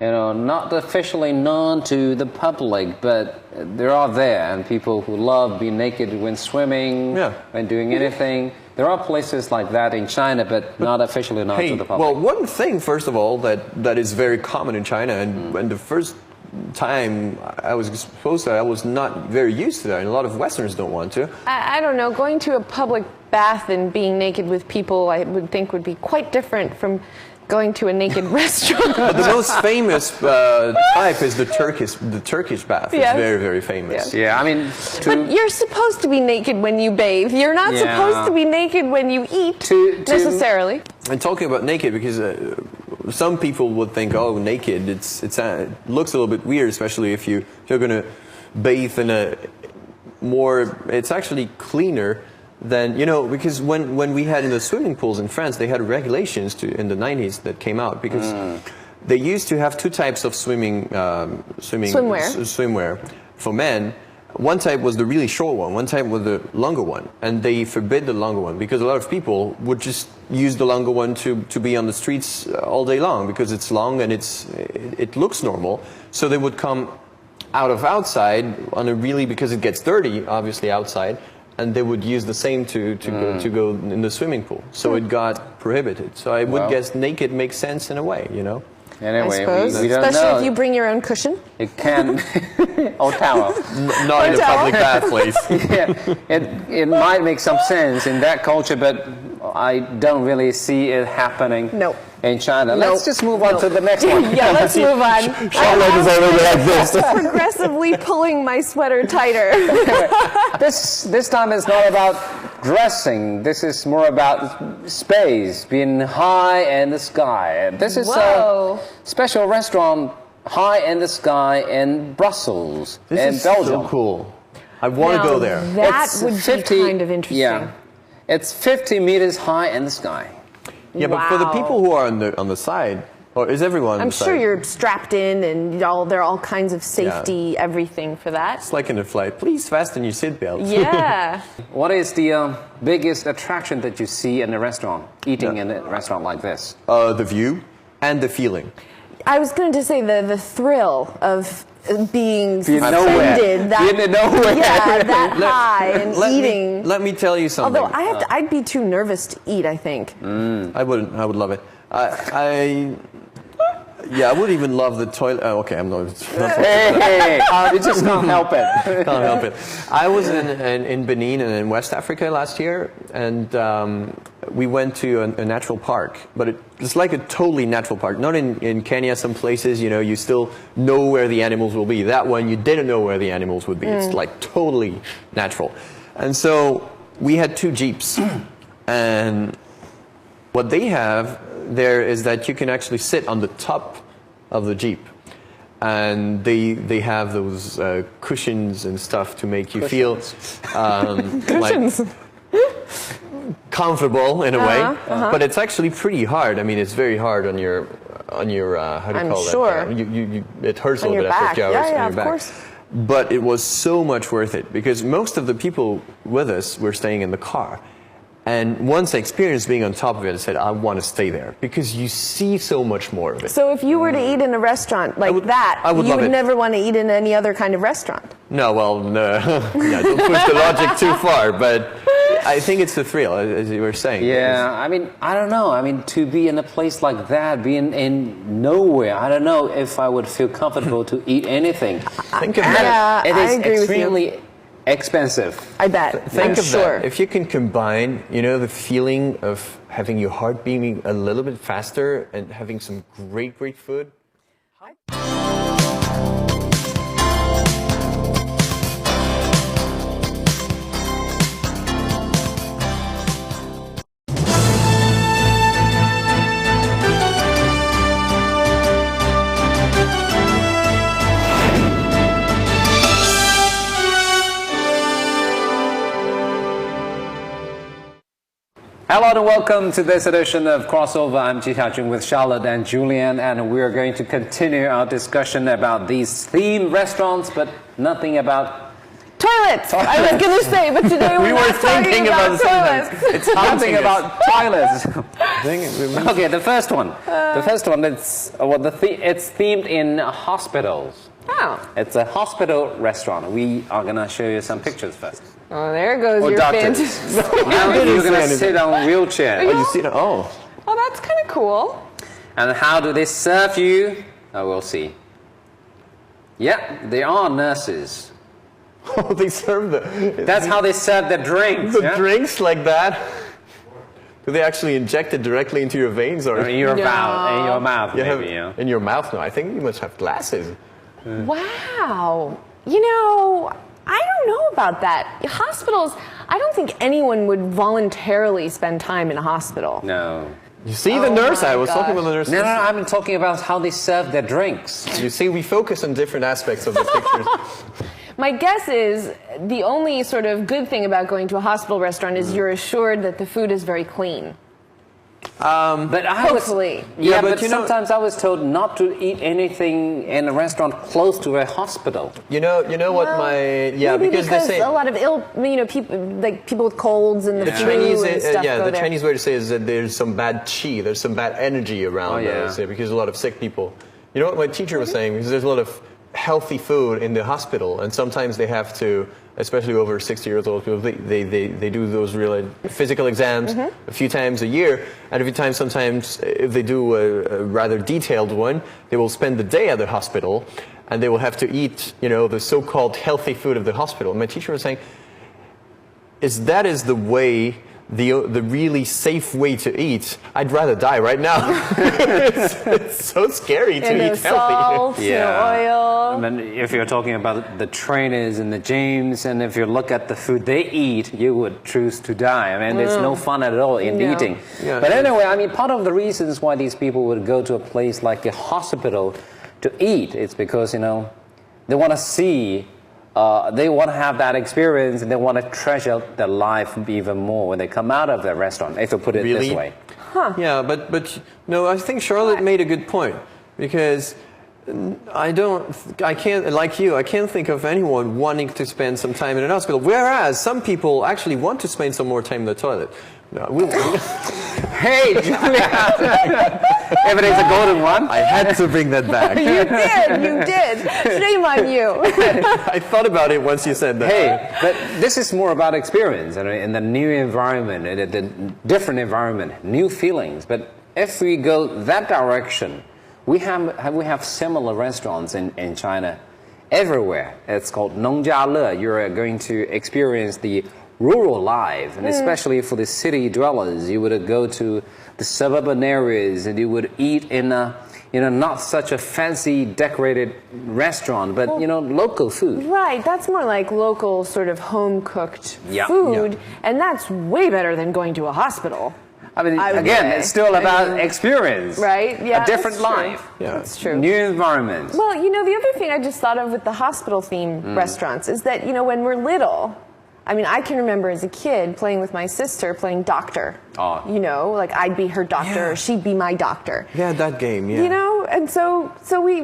You know, not officially known to the public, but they are there, and people who love being naked when swimming, when doing anything. There are places like that in China, but not officially known to the public. Well, one thing, first of all, that is very common in China, and the first time I was exposed to that, I was not very used to that, and a lot of Westerners don't want to. I don't know, going to a public bath and being naked with people, I would think would be quite different from going to a naked restaurant. But the most famous type is the Turkish bath. It's very, very famous. Yeah, I mean... But you're supposed to be naked when you bathe. You're not supposed to be naked when you eat, necessarily. And talking about naked, because some people would think, oh, naked, it looks a little bit weird, especially if you're going to bathe in a more... It's actually cleaner than, you know, because when we had in the swimming pools in France, they had regulations in the 90s that came out, because they used to have two types of swimwear for men. One type was the really short one type was the longer one, and they forbid the longer one because a lot of people would just use the longer one to be on the streets all day long, because it's long and it looks normal. So they would come outside on a really, because it gets dirty obviously outside, and they would use the same to go in the swimming pool. So it got prohibited. So I would guess naked makes sense in a way, you know? Anyway, I suppose. we don't Especially know. if you bring your own cushion. It can. Or towel. Not in a public bath place. It might make some sense in that culture, but I don't really see it happening in China. Let's just move on to the next one. Yeah, let's move on. Charlotte is over like this. Progressively pulling my sweater tighter. This time it's not about dressing. This is more about space, being high in the sky. This is a special restaurant high in the sky in Brussels, in Belgium. This is so cool. I want to go there. That would be kind of interesting. Yeah, it's 50 meters high in the sky. Yeah, but for the people who are on the side, or is everyone on the side? I'm sure you're strapped in, and there are all kinds of safety, everything for that. It's like in a flight. Please fasten your seatbelt. Yeah. What is the biggest attraction that you see in a restaurant, eating in a restaurant like this? The view and the feeling. I was going to say the thrill of being Being suspended, nowhere. that high and eating. Let me tell you something. Although I'd be too nervous to eat, I think. I wouldn't. I would love it. I would even love the toilet. Okay, I'm not. Hey, you just can't help it. Can't help it. I was in Benin and in West Africa last year, and we went to a natural park, but it's like a totally natural park. Not in Kenya, some places, you know, you still know where the animals will be. That one, you didn't know where the animals would be. It's like totally natural. And so we had two jeeps, and what they have there is that you can actually sit on the top of the jeep, and they have those cushions and stuff to make you feel like comfortable in a way. But it's actually pretty hard. I mean, it's very hard on your how do you call that? Sure. It hurts a little bit after 2 hours on your back. Course. But it was so much worth it, because most of the people with us were staying in the car. And once I experienced being on top of it, I said, I want to stay there, because you see so much more of it. So if you were to eat in a restaurant like that, you would never want to eat in any other kind of restaurant? No, well, no. Yeah, don't push the logic too far, but I think it's the thrill, as you were saying. Yeah, I mean, I don't know. I mean, to be in a place like that, being in nowhere, I don't know if I would feel comfortable to eat anything. Think of that. It is extremely expensive. I bet. Think of that. If you can combine, you know, the feeling of having your heart beating a little bit faster and having some great food. Hello and welcome to this edition of Crossover. I'm Ji Xiaojun with Charlotte and Julian, and we're going to continue our discussion about these themed restaurants, but nothing about Toilets! I was going to say, but today we're not talking about toilets. It's Something about toilets. Thing. Okay, the first one. The first one, it's themed in hospitals. Oh. It's a hospital restaurant. We are going to show you some pictures first. Oh, there goes Or your doctors. fantasy. Now you're going to sit on a wheelchair. Oh, you see that? Oh. Oh, that's kind of cool. And how do they serve you? Oh, we'll see. Yeah, they are nurses. Oh, they serve That's how they serve the drinks. the yeah? drinks like that. Do they actually inject it directly into your veins or In your No. mouth, in your mouth, you maybe. have, in your mouth? No, I think you must have glasses. Wow. You know, I don't know about that. Hospitals, I don't think anyone would voluntarily spend time in a hospital. No. You see the nurse? my I was talking gosh. about the nurse. No, I'm talking about how they serve their drinks. You see, we focus on different aspects of the pictures. My guess is the only sort of good thing about going to a hospital restaurant is you're assured that the food is very clean. But I Hopefully. was, yeah, Yeah, but but you know- sometimes I was told not to eat anything in a restaurant close to a hospital. You know what Well, my maybe because because they say a lot of people with colds and the flu Chinese and stuff go the there. Chinese way to say is that there's some bad chi, there's some bad energy around Oh, yeah. those, because a lot of sick people. You know what my teacher was saying? Because there's a lot of healthy food in the hospital, and sometimes they have to, especially over 60 years old people, they do those real physical exams a few times a year, and every time, sometimes if they do a rather detailed one, they will spend the day at the hospital, and they will have to eat, the so-called healthy food of the hospital. And my teacher was saying, that is the way, the really safe way to eat, I'd rather die right now. it's so scary to And eat no healthy. salt, no oil. I mean, if you're talking about the trainers and the gyms, and if you look at the food they eat, you would choose to die. I mean, there's no fun at all in No. eating. Yeah, But yeah. anyway, I mean, part of the reasons why these people would go to a place like a hospital to eat, it's because, they want to see, they want to have that experience, and they want to treasure their life even more when they come out of the restaurant, if you put it Really? this way. Yeah, but no, I think Charlotte made a good point, because I can't, like you, I can't think of anyone wanting to spend some time in an hospital, whereas some people actually want to spend some more time in the toilet. No, Hey, Julia! If it is a golden one. I had to bring that back. You did. Shame on you. I thought about it once you said that. Hey, but this is more about experience and in the new environment, in the different environment, new feelings. But if we go that direction, we have similar restaurants in China everywhere. It's called Nongjiale. You're going to experience the rural life, and especially for the city dwellers, you would go to the suburban areas and you would eat in a not such a fancy decorated restaurant, but local food. Right, that's more like local sort of home-cooked Yeah. food, Yeah. and that's way better than going to a hospital. I mean, I would again, say. it's still about experience, Right? Yeah, a different that's true. life, Yeah. That's true. new environment. Well, the other thing I just thought of with the hospital-themed restaurants is that, when we're little, I mean, I can remember as a kid playing with my sister, playing doctor. Oh. Like I'd be her doctor, or she'd be my doctor. Yeah, that game, yeah. And so we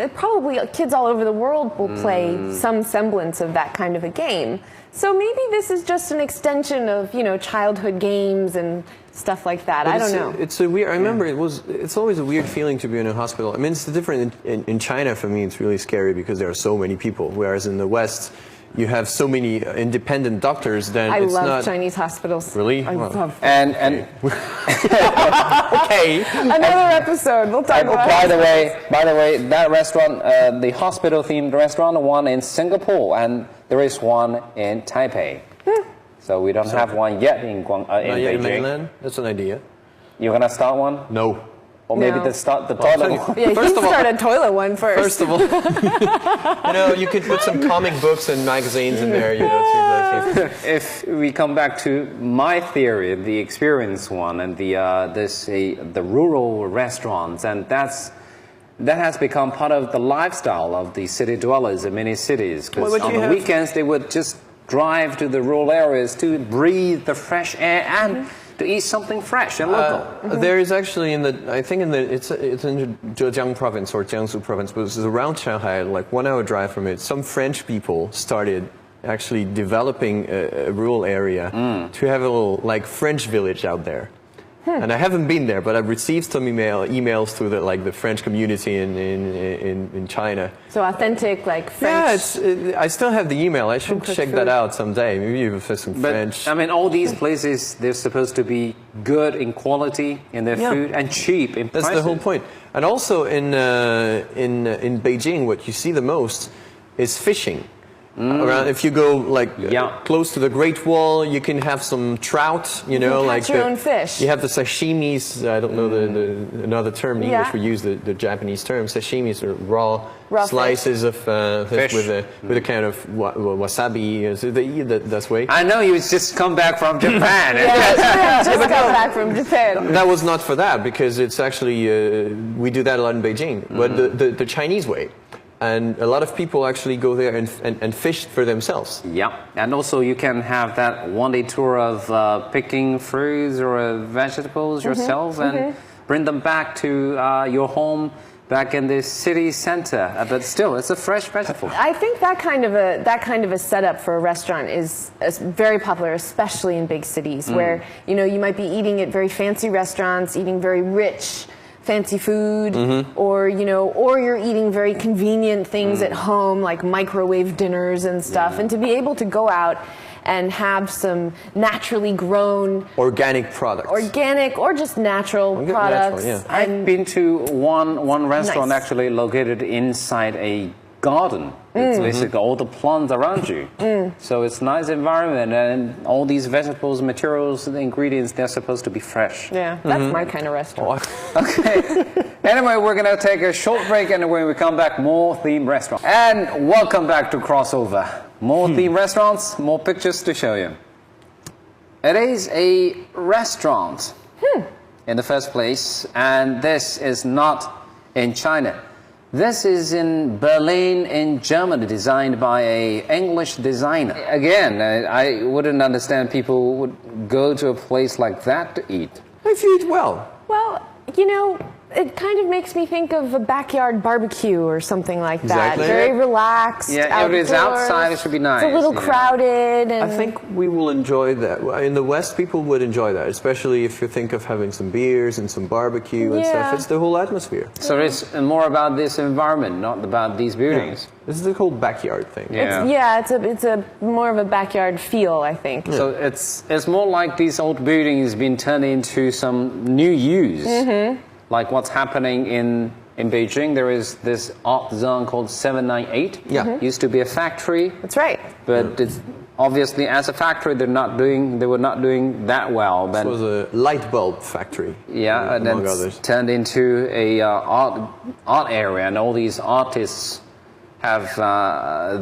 probably kids all over the world will play some semblance of that kind of a game. So maybe this is just an extension of, childhood games and stuff like that. But I don't know. It's a weird. I remember it's always a weird feeling to be in a hospital. I mean, it's different in China. For me, it's really scary because there are so many people. Whereas in the West, you have so many independent doctors. Then I it's love not Chinese hospitals. Really? I Wow. love And okay. Another episode. We'll talk about by it. the way, that restaurant, the hospital-themed restaurant, one in Singapore, and there is one in Taipei. So we don't have one yet in Not yet in Beijing. mainland. That's an idea. You're gonna start one, No. or maybe No. the toilet tell you- one. Yeah, First you of all- start a toilet one first. First of all, you could put some comic books and magazines in there. To If we come back to my theory, the experience one, and the rural restaurants, and that has become part of the lifestyle of the city dwellers in many cities. Because Well, but on you the have- weekends they would just drive to the rural areas to breathe the fresh air and to eat something fresh and local. There is actually it's in Zhejiang province or Jiangsu province, but it's around Shanghai, like 1 hour drive from it. Some French people started actually developing a rural area to have a little like French village out there. And I haven't been there, but I've received some emails through the French community in China. So authentic, like French. Yeah, I still have the email. I should check that out someday. Maybe even for some French. I mean, all these places, they're supposed to be good in quality in their food and cheap in prices. That's the whole point. And also in Beijing, what you see the most is fishing. Around, if you go close to the Great Wall, you can have some trout. You know, you catch your own fish. You have the sashimis. I don't know another term in English. We use the Japanese term. Sashimis are raw slices of fish with a kind of wasabi. So they eat that way. I know you just come back from Japan. Just got back from Japan. That was not for that, because it's actually we do that a lot in Beijing, but the Chinese way. And a lot of people actually go there and fish for themselves. Yeah, and also you can have that one-day tour of picking fruits or vegetables yourself and bring them back to your home back in the city center. But still, it's a fresh vegetable. I think that kind of a setup for a restaurant is very popular, especially in big cities, where you might be eating at very fancy restaurants, eating very rich, fancy food, or you're eating very convenient things at home, like microwave dinners and stuff. And to be able to go out and have some naturally grown organic products, or just natural products. I've been to one restaurant actually located inside a garden. It's basically all the plants around you. So it's nice environment, and all these vegetables, materials, the ingredients, they're supposed to be fresh. Yeah, that's my kind of restaurant. Okay. Anyway, we're going to take a short break, and when we come back, more theme restaurants. And welcome back to Crossover. More theme restaurants, more pictures to show you. It is a restaurant in the first place, and this is not in China. This is in Berlin, in Germany, designed by an English designer. Again, I wouldn't understand people would go to a place like that to eat. If you eat well. Well, it kind of makes me think of a backyard barbecue or something like that. Exactly. Very relaxed. Yeah, if it's outside, it should be nice. It's a little crowded. And I think we will enjoy that. In the West, people would enjoy that, especially if you think of having some beers and some barbecue and stuff. It's the whole atmosphere. So it's more about this environment, not about these buildings. This is the whole backyard thing. It's a more of a backyard feel, I think. So it's more like these old buildings being turned into some new use. Like what's happening in Beijing, there is this art zone called 798. Used to be a factory. That's right. But it's obviously, as a factory, they were not doing that well. But it was a light bulb factory. Yeah, and then it's turned into a art area, and all these artists have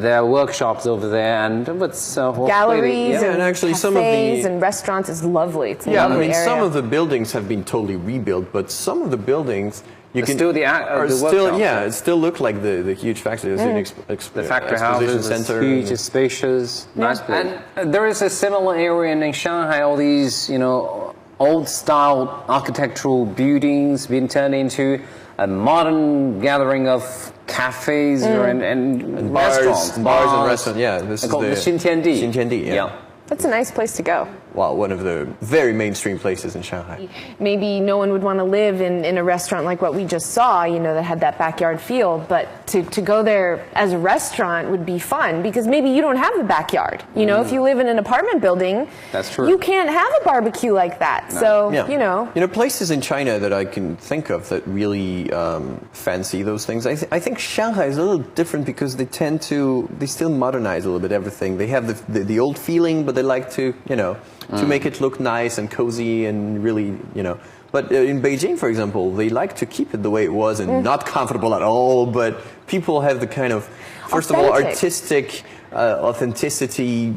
their workshops over there, and it's galleries and actually cafes some of the and restaurants. It's lovely. It's a lovely area. Some of the buildings have been totally rebuilt, but some of the buildings it still look like the huge factory. The factory houses, center, huge, it's spacious, nice place. And there is a similar area in Shanghai. All these old-style architectural buildings being turned into a modern gathering of cafes and bars and restaurants. Yeah, this is called the Xintiandi. Xintiandi, yeah. That's a nice place to go. Well, one of the very mainstream places in Shanghai. Maybe no one would want to live in a restaurant like what we just saw, that had that backyard feel. But to go there as a restaurant would be fun, because maybe you don't have a backyard. If you live in an apartment building, that's true. You can't have a barbecue like that. No. So, places in China that I can think of that really fancy those things. I think Shanghai is a little different, because they still modernize a little bit everything. They have the old feeling, but they like to, to make it look nice and cozy and really, But in Beijing, for example, they like to keep it the way it was and not comfortable at all. But people have the kind of, first of all, artistic authenticity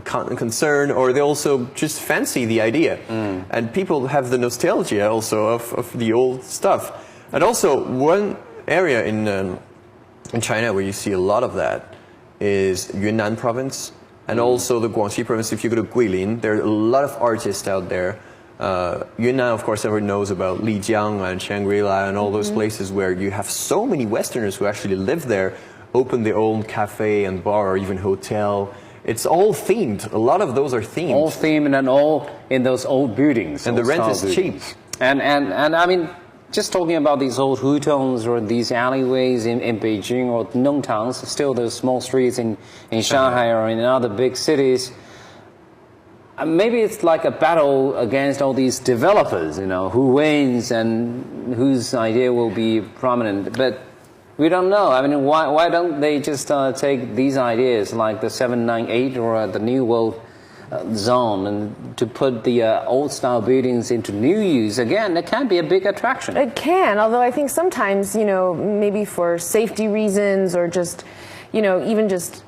concern, or they also just fancy the idea. And people have the nostalgia also of the old stuff. And also, one area in China where you see a lot of that is Yunnan province. And also the Guangxi province. If you go to Guilin, there are a lot of artists out there Yunnan, of course, everyone knows about Lijiang and Shangri-La and all those places where you have so many Westerners who actually live there, open their own cafe and bar or even hotel. It's all themed. A lot of those are themed. All themed and all in those old buildings. And the rent is cheap. And I mean, just talking about these old hutons or these alleyways in Beijing or Nongtangs, still those small streets in Shanghai or in other big cities, maybe it's like a battle against all these developers, who wins and whose idea will be prominent. But we don't know. I mean, why don't they just take these ideas like the 798 or the New World Zone and to put the old-style buildings into new use? Again, it can be a big attraction. It can, although I think sometimes, maybe for safety reasons or just, even just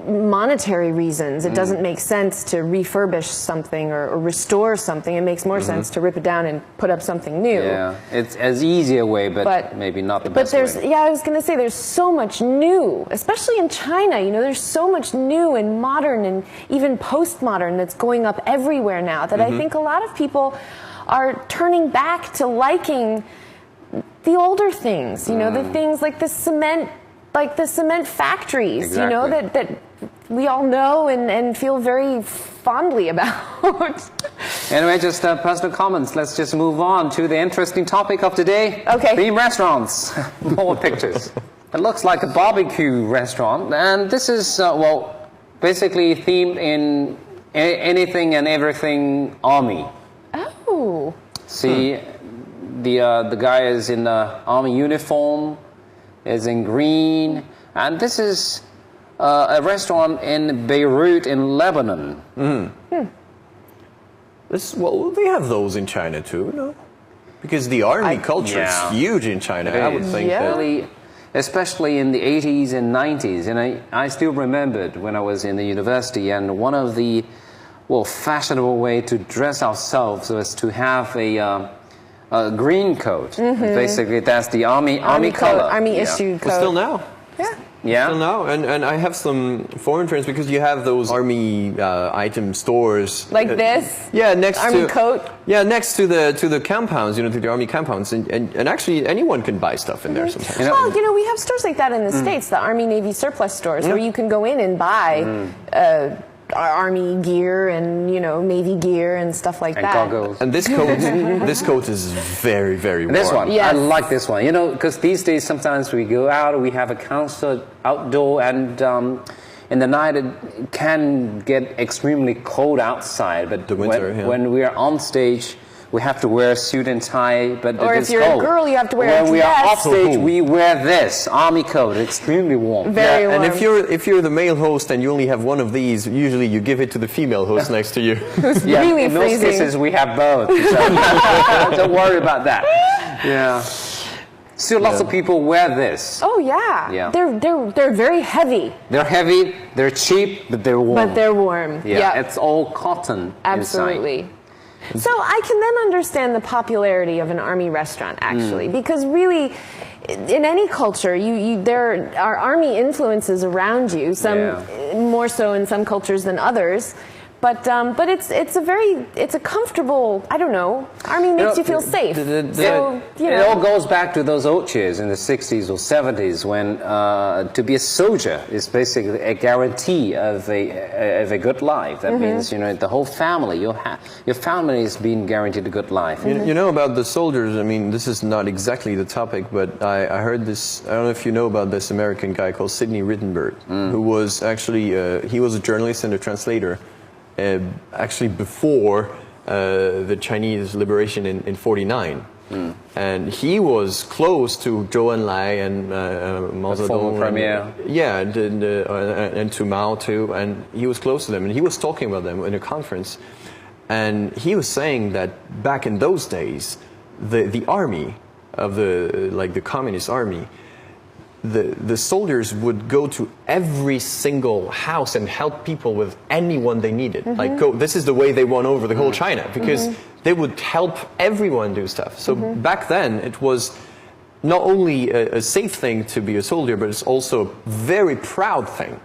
monetary reasons, it doesn't make sense to refurbish something or restore something. It makes more sense to rip it down and put up something new. Yeah, it's an easier way, but maybe not the best way. Yeah, I was going to say there's so much new, especially in China. There's so much new and modern and even postmodern that's going up everywhere now that I think a lot of people are turning back to liking the older things. The things like the cement factories. Exactly. That we all know and feel very fondly about. Anyway, just personal comments. Let's just move on to the interesting topic of today. Okay. Theme restaurants. More pictures. It looks like a barbecue restaurant, and this is basically themed in anything and everything army. Oh. See, the guy is in the army uniform, is in green, and this is a restaurant in Beirut in Lebanon. They have those in China too, no? Because the army culture is huge in China. I would think. Really, especially in the 80s and 90s. And I still remembered when I was in the university, and one of the fashionable way to dress ourselves was to have a green coat. Basically, that's the army color. Army issued coat. Well, still now. Yeah. Still now, and I have some foreign friends because you have those army item stores like this. Yeah, next army to coat. Yeah, next to the compounds, to the army compounds, and actually anyone can buy stuff in there sometimes. Well, we have stores like that in the States, the Army Navy surplus stores, where you can go in and buy army gear and Navy gear and stuff like that. Goggles. And this coat is very, very warm. This one, yes. I like this one. Because these days sometimes we go out, we have a concert outdoor, and in the night it can get extremely cold outside. But the winter, when we are on stage, we have to wear a suit and tie, but or it if is you're cold. a girl, you have to wear a When we dress. are off stage, we wear this army coat, extremely warm. Very warm. And if you're the male host and you only have one of these, usually you give it to the female host next to you. Who's really in freezing. those cases we have both. So don't worry about that. Yeah. Still, lots of people wear this. Oh yeah. Yeah. They're very heavy. They're heavy, they're cheap, but they're warm. But they're warm. Yeah. It's all cotton. Absolutely. Inside. So I can then understand the popularity of an army restaurant, actually, because really, in any culture, there are army influences around you. Some more so in some cultures than others. But it's a comfortable, I don't know, army makes you feel safe. It all goes back to those old years in the 60s or 70s when to be a soldier is basically a guarantee of a good life. That means, the whole family, your family is being guaranteed a good life. You know about the soldiers, I mean, this is not exactly the topic, but I heard this, I don't know if you know about this American guy called Sidney Rittenberg, who was actually, he was a journalist and a translator. Actually before the Chinese liberation in 49. And he was close to Zhou Enlai and Mao Zedong. Former premier. And to Mao too. And he was close to them. And he was talking about them in a conference. And he was saying that back in those days, the army of the communist army, the soldiers would go to every single house and help people with anyone they needed. This is the way they won over the whole China, because they would help everyone do stuff. So back then it was not only a safe thing to be a soldier, but it's also a very proud thing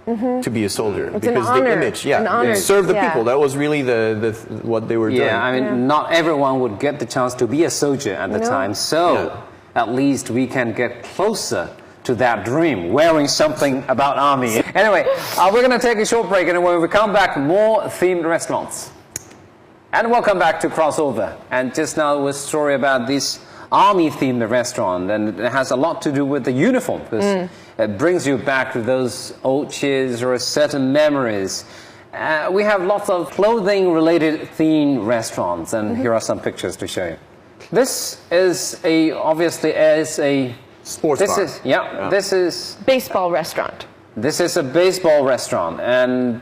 to be a soldier. It's because an honor, the image, they serve the people. That was really what they were doing. Yeah, I mean, not everyone would get the chance to be a soldier at the time, so at least we can get closer to that dream, wearing something about army. Anyway, we're going to take a short break, and when we come back, more themed restaurants. And welcome back to Crossover. And just now was a story about this army-themed restaurant, and it has a lot to do with the uniform, because it brings you back to those old cheers or certain memories. We have lots of clothing-related themed restaurants, and here are some pictures to show you. This is obviously a sports bar. This is baseball restaurant. This is a baseball restaurant, and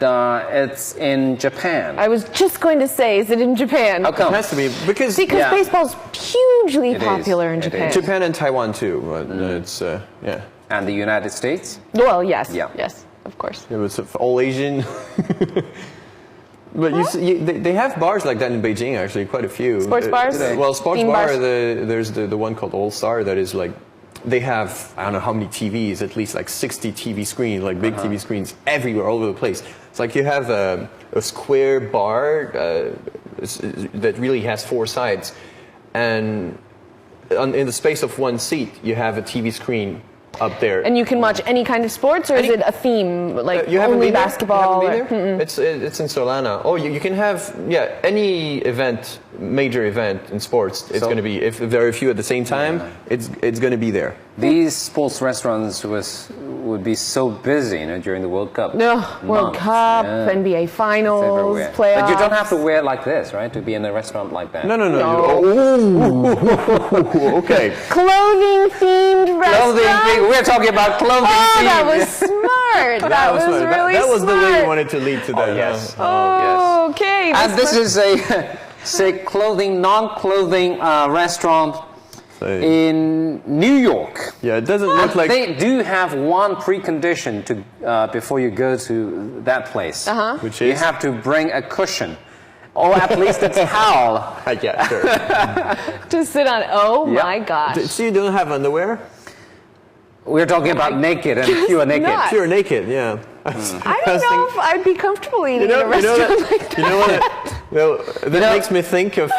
it's in Japan. I was just going to say, is it in Japan? How come? It has to be because baseball's hugely popular in Japan. Japan and Taiwan too. It's And the United States? Well, yes, yes, of course. Yeah, it's all Asian. But they have bars like that in Beijing, actually, quite a few. Sports bars? Well, sports Theme bar, bars? there's the one called All Star that is like, they have, I don't know how many TVs, at least like 60 TV screens, like big TV screens everywhere, all over the place. It's like you have a square bar that really has 4 sides. And in the space of 1 seat, you have a TV screen up there. And you can watch any kind of sports, or is it a theme, like only basketball? It's in Solana. Oh, you can have any event, major event in sports. It's going to be, if there are a few at the same time, it's going to be there. These sports restaurants would be so busy, during the World Cup. World Cup, NBA Finals, playoffs. But you don't have to wear like this, right, to be in a restaurant like that. No. Oh, okay. Clothing-themed restaurant. We're talking about clothing. Oh, that was smart. That was really That was smart. the way you wanted to lead to that. Oh, yes. Oh, okay. And this is a non-clothing restaurant in New York. Yeah, it doesn't look like... They do have one precondition to before you go to that place. Which is? You have to bring a cushion. Or at least a towel. Yeah, sure. To sit on. Oh, my gosh. So you don't have underwear? We're talking about naked and pure naked. not. Pure naked, yeah. I don't know if I'd be comfortable eating in a restaurant like that. You know what? Well, that makes me think of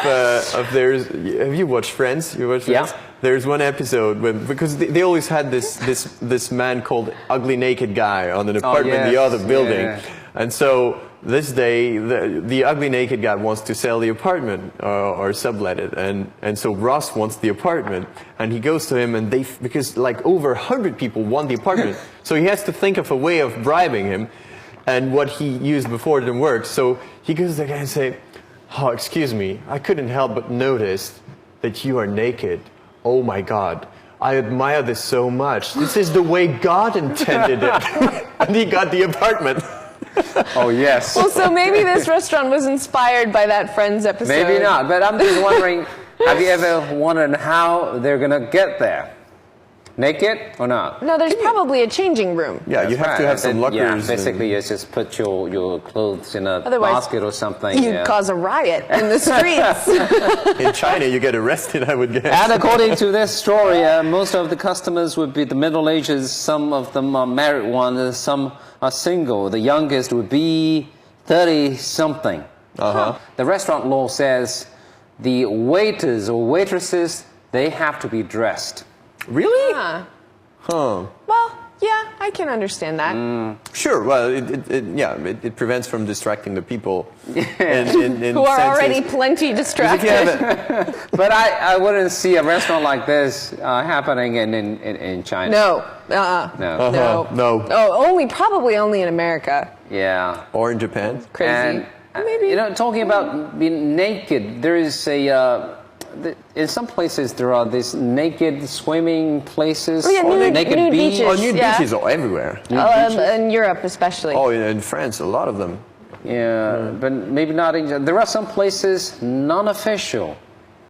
there's. Have you watched Friends? You watched Friends? Yeah. There's one episode because they always had this man called Ugly Naked Guy on an apartment in the other building, and so this day the ugly naked guy wants to sell the apartment or sublet it, and so Ross wants the apartment, and he goes to him, and because like over 100 people want the apartment, so he has to think of a way of bribing him, and what he used before didn't work, so he goes to the guy and say, "Oh, excuse me, I couldn't help but notice that you are naked. Oh my God, I admire this so much. This is the way God intended it." And he got the apartment. Oh, yes. Well, so maybe this restaurant was inspired by that Friends episode. Maybe not, but I'm just wondering, have you ever wondered how they're going to get there? Naked or not? No, there's probably a changing room. Yeah, you have to have some lockers. Yeah, basically you just put your clothes in a basket or something. You'd cause a riot in the streets. In China, you get arrested, I would guess. And according to this story, most of the customers would be the Middle Ages. Some of them are married ones, some are single. The youngest would be 30-something. The restaurant law says the waiters or waitresses, they have to be dressed. Really? Huh. Huh. Well, yeah, I can understand that. Sure. Well, it prevents from distracting the people in Who are senses. already plenty distracted. But I wouldn't see a restaurant like this happening in China. No. No. Oh, probably only in America. Yeah. Or in Japan. Crazy. And, maybe. Talking about being naked, there is in some places there are these naked swimming places. Oh, yeah, naked nude beach. beaches. Nude beaches are everywhere. In Europe, especially. Oh, in France, a lot of them. Yeah, but maybe not in. There are some places non-official